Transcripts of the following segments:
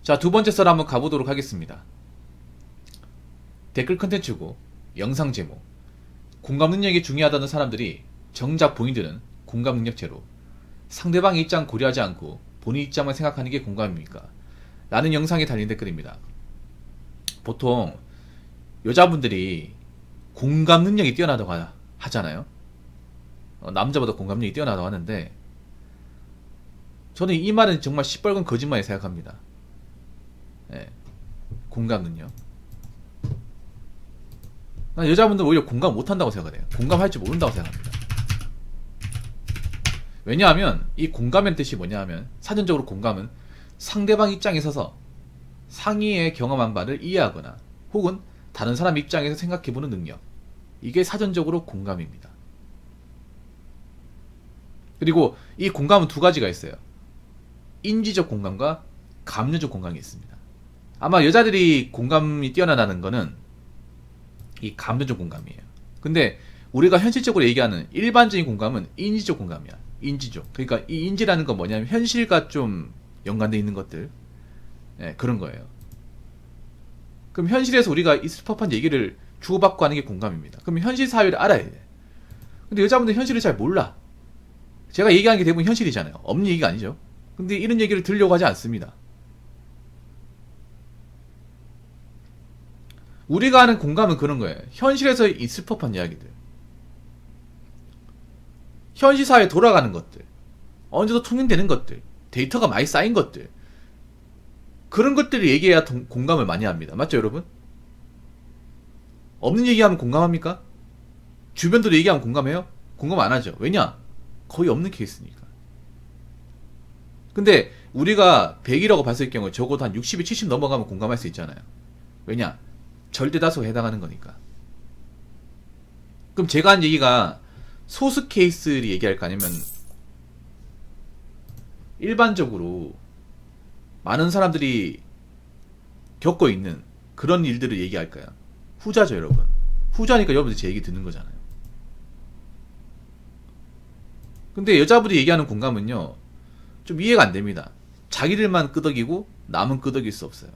자, 두 번째 썰 한번 가보도록 하겠습니다. 댓글 컨텐츠고 영상 제목, 공감 능력이 중요하다는 사람들이 정작 본인들은 공감 능력 제로, 상대방의 입장 고려하지 않고 본인 입장만 생각하는 게 공감입니까? 라는 영상에 달린 댓글입니다. 보통 여자분들이 공감 능력이 뛰어나다고 하잖아요. 남자보다 공감 능력이 뛰어나다고 하는데, 저는 이 말은 정말 시뻘건 거짓말이 생각합니다. 예, 공감 능력. 난 여자분들 오히려 공감 못한다고 생각해요. 공감할 줄 모른다고 생각합니다. 왜냐하면 이 공감의 뜻이 뭐냐 하면, 사전적으로 공감은 상대방 입장에 서서 상의의 경험한 바를 이해하거나 혹은 다른 사람 입장에서 생각해보는 능력, 이게 사전적으로 공감입니다. 그리고 이 공감은 두 가지가 있어요. 인지적 공감과 감정적 공감이 있습니다. 아마 여자들이 공감이 뛰어나다는 거는 이 감정적 공감이에요. 근데 우리가 현실적으로 얘기하는 일반적인 공감은 인지적 공감이야. 인지적. 그러니까 이 인지라는 건 뭐냐면 현실과 좀 연관되어 있는 것들, 네, 그런 거예요. 그럼 현실에서 우리가 있을 법한 얘기를 주고받고 하는 게 공감입니다. 그럼 현실 사회를 알아야 돼. 근데 여자분들 현실을 잘 몰라. 제가 얘기하는 게 대부분 현실이잖아요. 없는 얘기가 아니죠. 근데 이런 얘기를 들으려고 하지 않습니다. 우리가 하는 공감은 그런 거예요. 현실에서 있을 법한 이야기들, 현실 사회에 돌아가는 것들, 어느 정도 통용되는 것들, 데이터가 많이 쌓인 것들, 그런 것들을 얘기해야 공감을 많이 합니다. 맞죠, 여러분? 없는 얘기하면 공감합니까? 주변도 얘기하면 공감해요? 공감 안 하죠. 왜냐? 거의 없는 케이스니까. 근데 우리가 100이라고 봤을 경우 적어도 한 60이 70 넘어가면 공감할 수 있잖아요. 왜냐? 절대다수가 해당하는 거니까. 그럼 제가 한 얘기가 소수 케이스를 얘기할까, 아니면 일반적으로 많은 사람들이 겪고 있는 그런 일들을 얘기할까요? 후자죠, 여러분. 후자니까 여러분들 제 얘기 듣는 거잖아요. 근데 여자분이 얘기하는 공감은요, 좀 이해가 안 됩니다. 자기들만 끄덕이고 남은 끄덕일 수 없어요.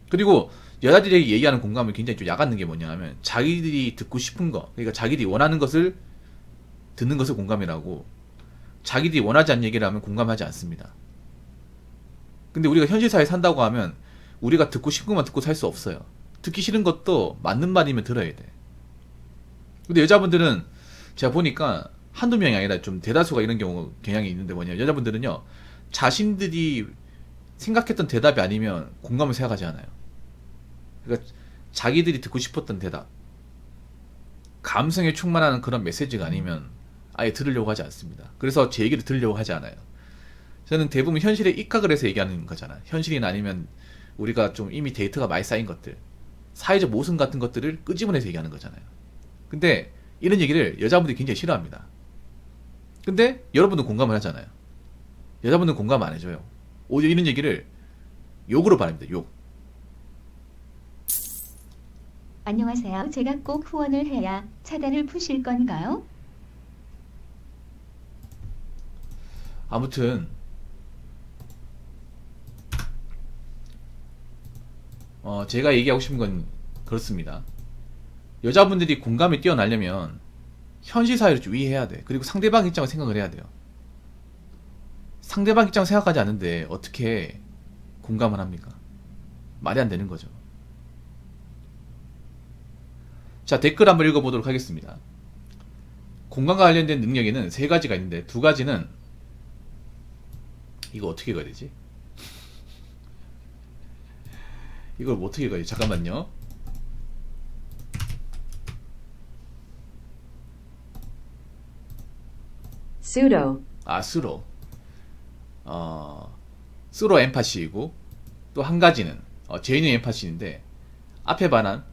그리고 여자들이 얘기하는 공감은 굉장히 좀 야같는 게 뭐냐 하면, 자기들이 듣고 싶은 거, 그러니까 자기들이 원하는 것을 듣는 것을 공감이라고, 자기들이 원하지 않는 얘기를 하면 공감하지 않습니다. 근데 우리가 현실사회에 산다고 하면 우리가 듣고 싶은 것만 듣고 살 수 없어요. 듣기 싫은 것도 맞는 말이면 들어야 돼. 근데 여자분들은 제가 보니까 한두 명이 아니라 좀 대다수가 이런 경향이 있는데, 뭐냐, 여자분들은요, 자신들이 생각했던 대답이 아니면 공감을 생각하지 않아요. 그러니까 자기들이 듣고 싶었던 대답, 감성에 충만한 그런 메시지가 아니면 아예 들으려고 하지 않습니다. 그래서 제 얘기를 들으려고 하지 않아요. 저는 대부분 현실에 입각을 해서 얘기하는 거잖아요. 현실이나 아니면 우리가 좀 이미 데이터가 많이 쌓인 것들, 사회적 모순 같은 것들을 끄집어내서 얘기하는 거잖아요. 근데 이런 얘기를 여자분들이 굉장히 싫어합니다. 근데 여러분은 공감을 하잖아요. 여자분은 공감 안 해줘요. 오히려 이런 얘기를 욕으로 말합니다. 욕. 안녕하세요. 제가 꼭 후원을 해야 차단을 푸실 건가요? 아무튼 제가 얘기하고 싶은 건 그렇습니다. 여자분들이 공감이 뛰어나려면 현실 사회를 좀 이해해야 돼. 그리고 상대방 입장을 생각을 해야 돼요. 상대방 입장 생각하지 않는데 어떻게 공감을 합니까? 말이 안 되는 거죠. 자, 댓글 한번 읽어보도록 하겠습니다. 공감과 관련된 능력에는 세 가지가 있는데, 두 가지는 이거 어떻게 읽어야 되지? 이걸 뭐 어떻게 읽어야 되지? 잠깐만요. pseudo, 스로. 스로 엠파시이고, 또 한 가지는 제뉴 엠파시인데, 앞에 반한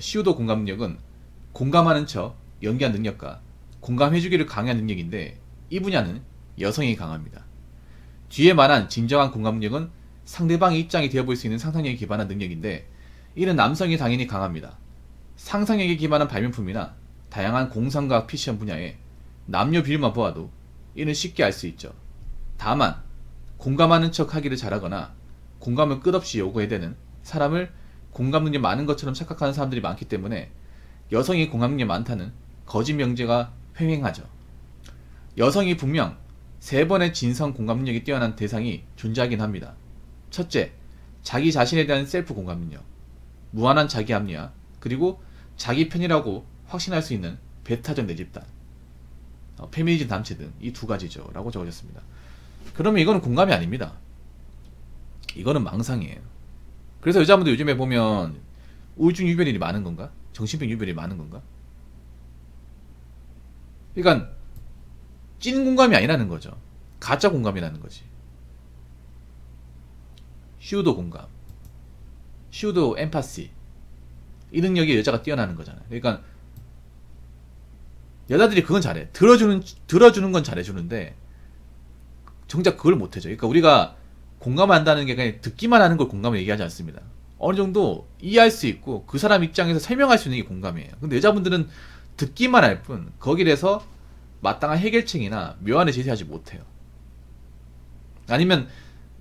시우도 공감 능력은 공감하는 척 연기한 능력과 공감해주기를 강요한 능력인데, 이 분야는 여성이 강합니다. 뒤에 말한 진정한 공감 능력은 상대방의 입장이 되어볼 수 있는 상상력에 기반한 능력인데, 이는 남성이 당연히 강합니다. 상상력에 기반한 발명품이나 다양한 공상과학 PC형 분야에 남녀 비율만 보아도 이는 쉽게 알 수 있죠. 다만 공감하는 척 하기를 잘하거나 공감을 끝없이 요구해대는 사람을 공감 능력 많은 것처럼 착각하는 사람들이 많기 때문에 여성이 공감 능력 많다는 거짓 명제가 횡행하죠. 여성이 분명 3번의 진성 공감 능력이 뛰어난 대상이 존재하긴 합니다. 첫째, 자기 자신에 대한 셀프 공감 능력, 무한한 자기 합리화, 그리고 자기 편이라고 확신할 수 있는 배타적 내 집단, 페미니즘 단체 등 이 2가지죠 라고 적어졌습니다. 그러면 이거는 공감이 아닙니다. 이거는 망상이에요. 그래서 여자분들 요즘에 보면 우울증 유별이 많은 건가? 정신병 유별이 많은 건가? 그러니까 찐 공감이 아니라는 거죠. 가짜 공감이라는 거지. 슈도 공감, 슈도 엠파시, 이 능력이 여자가 뛰어나는 거잖아요. 그러니까 여자들이 그건 잘해. 들어주는 건 잘해주는데 정작 그걸 못해줘. 그러니까 우리가 공감한다는 게 그냥 듣기만 하는 걸 공감을 얘기하지 않습니다. 어느 정도 이해할 수 있고 그 사람 입장에서 설명할 수 있는 게 공감이에요. 근데 여자분들은 듣기만 할 뿐 거기에 대해서 마땅한 해결책이나 묘안을 제시하지 못해요. 아니면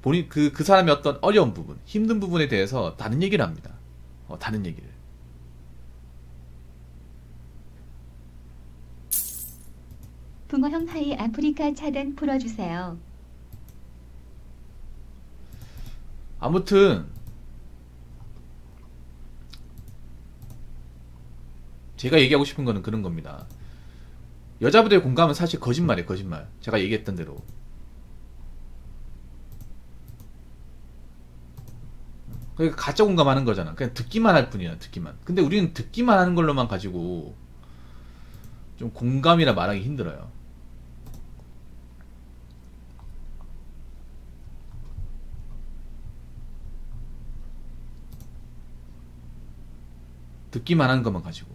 본인 그 사람의 어떤 어려운 부분, 힘든 부분에 대해서 다른 얘기를 합니다. 다른 얘기를. 붕어형 하이 아프리카 차단 풀어주세요. 아무튼 제가 얘기하고 싶은 거는 그런 겁니다. 여자분들의 공감은 사실 거짓말이에요. 거짓말. 제가 얘기했던 대로. 그러니까 가짜 공감하는 거잖아. 그냥 듣기만 할 뿐이야. 듣기만. 근데 우리는 듣기만 하는 걸로만 가지고 좀 공감이라 말하기 힘들어요. 듣기만 하는 것만 가지고.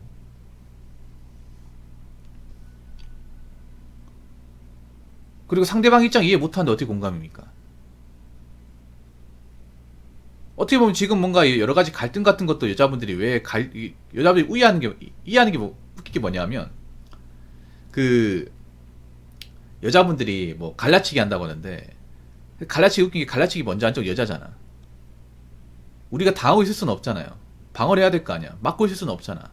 그리고 상대방 입장 이해 못하는데 어떻게 공감입니까? 어떻게 보면 지금 뭔가 여러 가지 갈등 같은 것도 여자분들이 여자분들이 이해하는 게 웃긴 게 뭐냐면, 여자분들이 뭐 갈라치기 한다고 하는데, 갈라치기 웃긴 게 갈라치기 먼저 한 쪽 여자잖아. 우리가 당하고 있을 수는 없잖아요. 방어를 해야 될 거 아니야. 맞고 있을 수는 없잖아.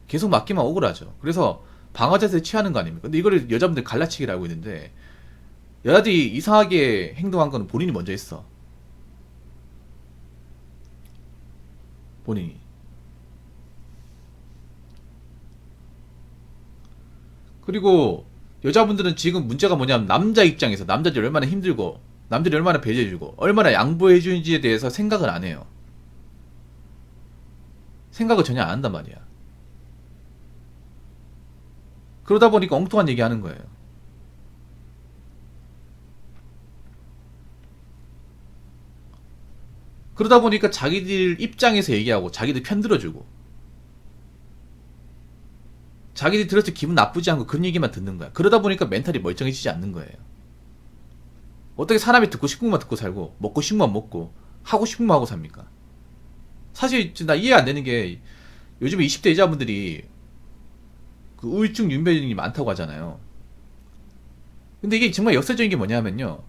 계속 맞기만 억울하죠. 그래서 방어 자세를 취하는 거 아닙니까? 근데 이거를 여자분들 갈라치기를 하고 있는데, 여자들이 이상하게 행동한 건 본인이 먼저 했어. 본인이. 그리고 여자분들은 지금 문제가 뭐냐면, 남자 입장에서 남자들이 얼마나 힘들고 남들이 얼마나 배려해주고 얼마나 양보해주는지에 대해서 생각을 안 해요. 생각을 전혀 안 한단 말이야. 그러다 보니까 엉뚱한 얘기 하는 거예요. 그러다 보니까 자기들 입장에서 얘기하고 자기들 편 들어주고 자기들이 들었을 때 기분 나쁘지 않고 그런 얘기만 듣는 거야. 그러다 보니까 멘탈이 멀쩡해지지 않는 거예요. 어떻게 사람이 듣고 싶은 것만 듣고 살고 먹고 싶은 것만 먹고 하고 싶은 것만 하고 삽니까? 사실 나 이해 안 되는 게, 요즘에 20대 여자분들이 그 우울증 윤배증이 많다고 하잖아요. 근데 이게 정말 역설적인 게 뭐냐면요,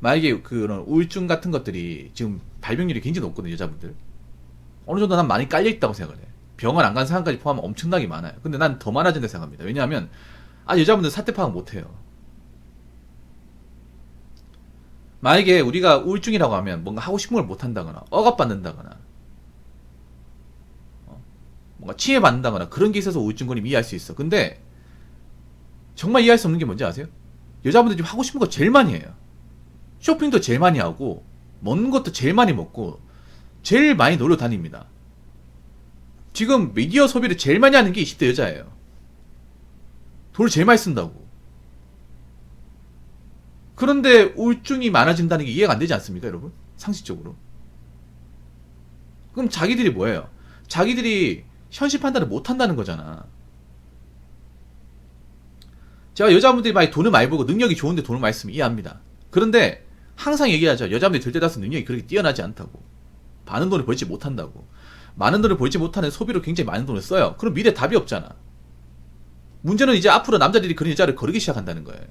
만약에 그런 우울증 같은 것들이 지금 발병률이 굉장히 높거든요. 여자분들 어느 정도 난 많이 깔려있다고 생각을 해. 병원 안 간 사람까지 포함하면 엄청나게 많아요. 근데 난 더 많아진다 생각합니다. 왜냐하면 여자분들 사태 파악 못해요. 만약에 우리가 우울증이라고 하면 뭔가 하고 싶은 걸 못한다거나 억압받는다거나 뭔가 치해받는다거나 그런 게 있어서 우울증거리면 이해할 수 있어. 근데 정말 이해할 수 없는 게 뭔지 아세요? 여자분들 지금 하고 싶은 거 제일 많이 해요. 쇼핑도 제일 많이 하고 먹는 것도 제일 많이 먹고 제일 많이 놀러 다닙니다. 지금 미디어 소비를 제일 많이 하는 게 20대 여자예요. 돈을 제일 많이 쓴다고. 그런데 우울증이 많아진다는 게 이해가 안 되지 않습니까, 여러분? 상식적으로. 그럼 자기들이 뭐예요? 자기들이 현실 판단을 못 한다는 거잖아. 제가 여자분들이 많이 돈을 많이 벌고 능력이 좋은데 돈을 많이 쓰면 이해합니다. 그런데 항상 얘기하죠. 여자분들이 들때다서 능력이 그렇게 뛰어나지 않다고. 많은 돈을 벌지 못한다고. 많은 돈을 벌지 못하는 소비로 굉장히 많은 돈을 써요. 그럼 미래에 답이 없잖아. 문제는 이제 앞으로 남자들이 그런 여자를 거르기 시작한다는 거예요.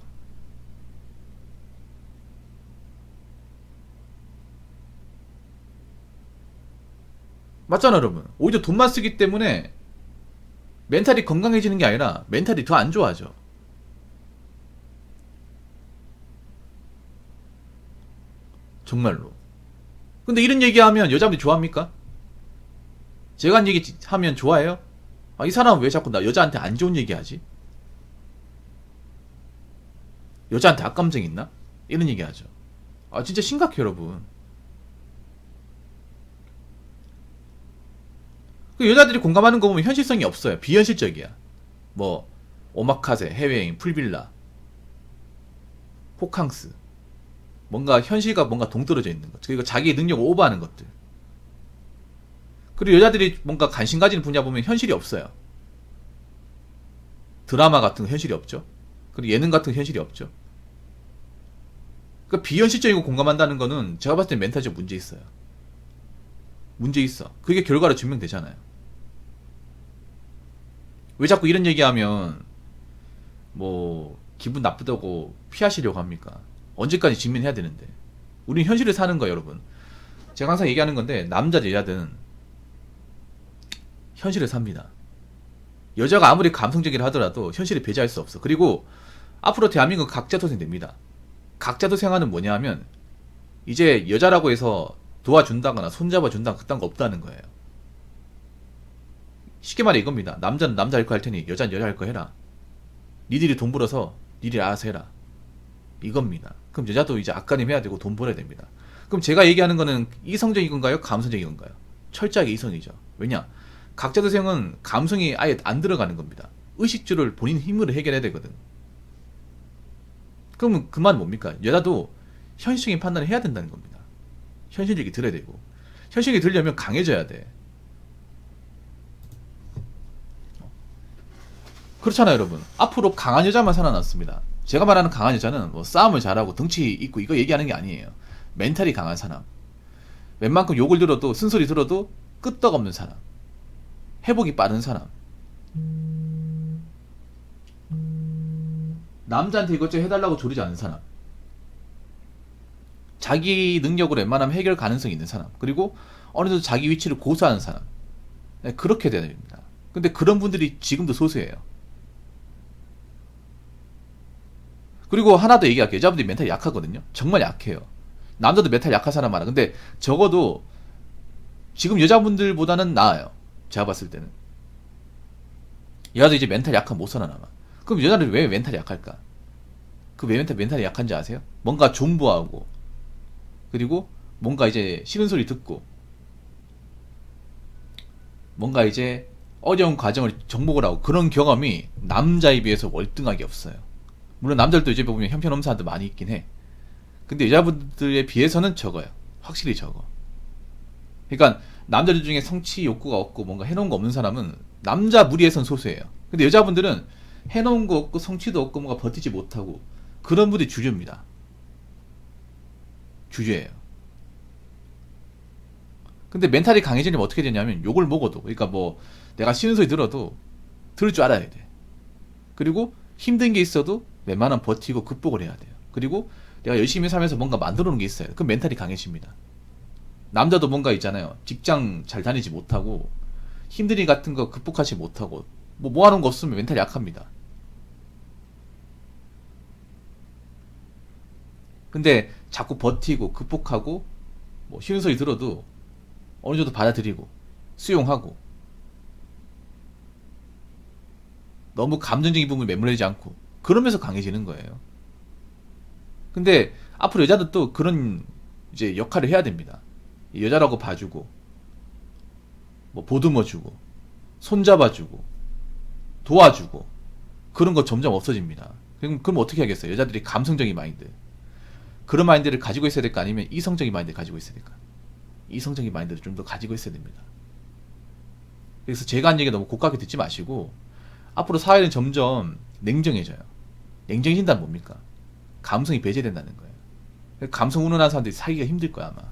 맞잖아 여러분. 오히려 돈만 쓰기 때문에 멘탈이 건강해지는 게 아니라 멘탈이 더 안 좋아져. 정말로. 근데 이런 얘기하면 여자분들이 좋아합니까? 제가 한 얘기 하면 좋아해요? 아, 이 사람은 왜 자꾸 나 여자한테 안 좋은 얘기하지? 여자한테 악감정 있나? 이런 얘기 하죠. 아, 진짜 심각해 여러분. 그 여자들이 공감하는 거 보면 현실성이 없어요. 비현실적이야. 뭐 오마카세, 해외여행, 풀빌라, 호캉스, 뭔가 현실과 뭔가 동떨어져 있는 것, 그리고 자기 능력을 오버하는 것들. 그리고 여자들이 뭔가 관심 가지는 분야 보면 현실이 없어요. 드라마 같은 거 현실이 없죠. 그리고 예능 같은 거 현실이 없죠. 그러니까 비현실적이고 공감한다는 거는 제가 봤을 때 멘탈적 문제 있어요. 문제 있어. 그게 결과로 증명되잖아요. 왜 자꾸 이런 얘기하면 뭐 기분 나쁘다고 피하시려고 합니까? 언제까지 직면해야 되는데. 우린 현실을 사는 거예요, 여러분. 제가 항상 얘기하는 건데 남자든 여자든 현실을 삽니다. 여자가 아무리 감성적이라 하더라도 현실을 배제할 수 없어. 그리고 앞으로 대한민국 각자도생 됩니다. 각자도생하는 뭐냐 하면 이제 여자라고 해서 도와준다거나 손잡아준다거나 그딴 거 없다는 거예요. 쉽게 말해 이겁니다. 남자는 남자 할 거 할 테니 여자는 여자 할 거 해라. 니들이 돈 벌어서 니들이 알아서 해라. 이겁니다. 그럼 여자도 이제 앞가림 해야 되고 돈 벌어야 됩니다. 그럼 제가 얘기하는 거는 이성적인 건가요? 감성적인 건가요? 철저하게 이성이죠. 왜냐? 각자도생은 감성이 아예 안 들어가는 겁니다. 의식주를 본인 힘으로 해결해야 되거든. 그러면 그 말은 뭡니까? 여자도 현실적인 판단을 해야 된다는 겁니다. 현실적이 들어야 되고. 현실적이 들려면 강해져야 돼. 그렇잖아요, 여러분. 앞으로 강한 여자만 살아났습니다. 제가 말하는 강한 여자는 뭐 싸움을 잘하고 덩치 있고 이거 얘기하는 게 아니에요. 멘탈이 강한 사람. 웬만큼 욕을 들어도 쓴소리 들어도 끄떡없는 사람. 회복이 빠른 사람. 남자한테 이것저것 해달라고 조르지 않는 사람. 자기 능력으로 웬만하면 해결 가능성이 있는 사람. 그리고 어느 정도 자기 위치를 고수하는 사람. 네, 그렇게 돼야 됩니다. 근데 그런 분들이 지금도 소수예요. 그리고 하나 더 얘기할게요. 여자분들이 멘탈이 약하거든요. 정말 약해요. 남자도 멘탈 약한 사람 많아. 근데 적어도 지금 여자분들보다는 나아요. 제가 봤을 때는. 여자도 이제 멘탈 약한 못 살아남아. 그럼 여자는 왜 멘탈이 약할까? 그 왜 멘탈이 약한지 아세요? 뭔가 존버하고, 그리고 뭔가 이제 싫은 소리 듣고, 뭔가 이제 어려운 과정을 정복을 하고, 그런 경험이 남자에 비해서 월등하게 없어요. 물론 남자들도 이제 보면 형편없는 많이 있긴 해. 근데 여자분들에 비해서는 적어요. 확실히 적어. 그러니까 남자들 중에 성취 욕구가 없고 뭔가 해놓은 거 없는 사람은 남자 무리에선 소수예요. 근데 여자분들은 해놓은 거 없고 성취도 없고 뭔가 버티지 못하고 그런 분들이 주류입니다. 주류예요. 근데 멘탈이 강해지려면 어떻게 되냐면 욕을 먹어도, 그러니까 뭐 내가 싫은 소리 들어도 들을 줄 알아야 돼. 그리고 힘든 게 있어도 웬만하면 버티고 극복을 해야 돼요. 그리고 내가 열심히 살면서 뭔가 만들어 놓은 게 있어요. 그럼 멘탈이 강해집니다. 남자도 뭔가 있잖아요. 직장 잘 다니지 못하고 힘든 일 같은 거 극복하지 못하고 뭐 모아놓은 거 없으면 멘탈이 약합니다. 근데 자꾸 버티고 극복하고 뭐 싫은 소리 들어도 어느 정도 받아들이고 수용하고 너무 감정적인 부분을 매몰되지 않고 그러면서 강해지는 거예요. 근데 앞으로 여자도 그런 이제 역할을 해야 됩니다. 여자라고 봐주고 뭐 보듬어주고 손잡아주고 도와주고 그런 거 점점 없어집니다. 그럼 어떻게 하겠어요? 여자들이 감성적인 마인드, 그런 마인드를 가지고 있어야 될까, 아니면 이성적인 마인드를 가지고 있어야 될까? 이성적인 마인드를 좀 더 가지고 있어야 됩니다. 그래서 제가 한 얘기 너무 고깝게 듣지 마시고 앞으로 사회는 점점 냉정해져요. 냉정해진다는 뭡니까? 감성이 배제된다는 거예요. 감성 운운한 사람들이 살기가 힘들 거야 아마.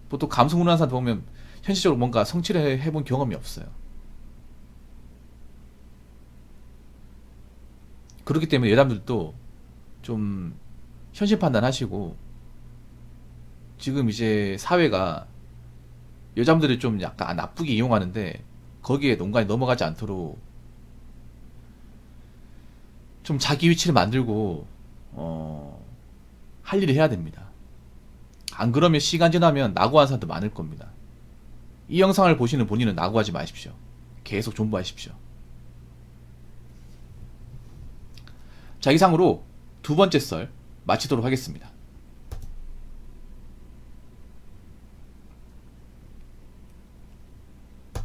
보통 감성 운운한 사람들 보면 현실적으로 뭔가 성취를 해본 경험이 없어요. 그렇기 때문에 여러분들도 좀 현실 판단하시고, 지금 이제 사회가 여자분들이 좀 약간 나쁘게 이용하는데 거기에 농간에 넘어가지 않도록 좀 자기 위치를 만들고 할 일을 해야 됩니다. 안 그러면 시간 지나면 낙오한 사람도 많을 겁니다. 이 영상을 보시는 본인은 낙오하지 마십시오. 계속 존버하십시오. 자, 이상으로 두 번째 썰 마치도록 하겠습니다.